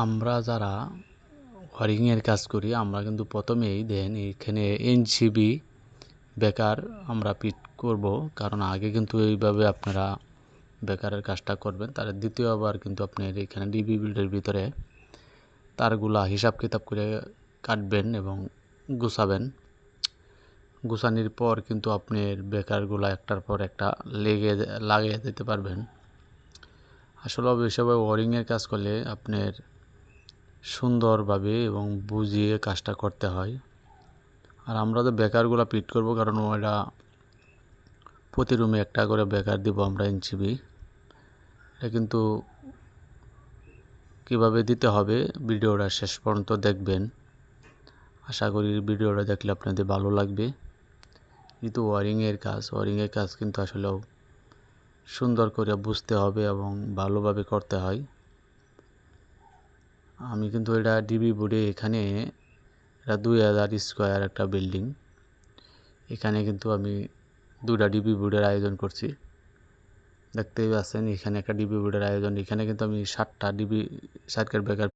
আমরা যারা ওয়ারিংয়ের কাজ করি আমরা কিন্তু প্রথমেই এখানে এনসিবি বেকার আমরা পিট করব, কারণ আগে কিন্তু এইভাবে আপনারা বেকারের কাজটা করবেন। তার দ্বিতীয়বার কিন্তু আপনার এখানে ডিবি বিল্ডের ভিতরে তারগুলা হিসাব কিতাব করে কাটবেন এবং গুছাবেন। গুছানির পর কিন্তু আপনার বেকারগুলা একটার পর একটা লাগিয়ে দিতে পারবেন। আসলে এসবে ওয়ারিংয়ের কাজ করলে আপনার সুন্দরভাবে এবং বুঝিয়ে কাজটা করতে হয়। আর আমরা তো বেকারগুলো পিট করব, কারণ ওটা প্রতি রুমে একটা করে বেকার দিব আমরা এনসিবি। এটা কিন্তু কিভাবে দিতে হবে ভিডিওটা শেষ পর্যন্ত দেখবেন। আশা করি ভিডিওটা দেখলে আপনাদের ভালো লাগবে। কিন্তু ওয়ারিংয়ের কাজ কিন্তু আসলেও সুন্দর করে বুঝতে হবে এবং ভালোভাবে করতে হয়। আমি কিন্তু এটা ডিবি বোর্ডে এখানে এটা 2000 স্কোয়ার একটা বিল্ডিং, এখানে কিন্তু আমি 2টা ডিবি বোর্ডের আয়োজন করছি। দেখতেই পাচ্ছেন এখানে একটা ডিবি বোর্ডের আয়োজন। এখানে কিন্তু আমি 7টা ডিবি সার্কিট ব্রেকার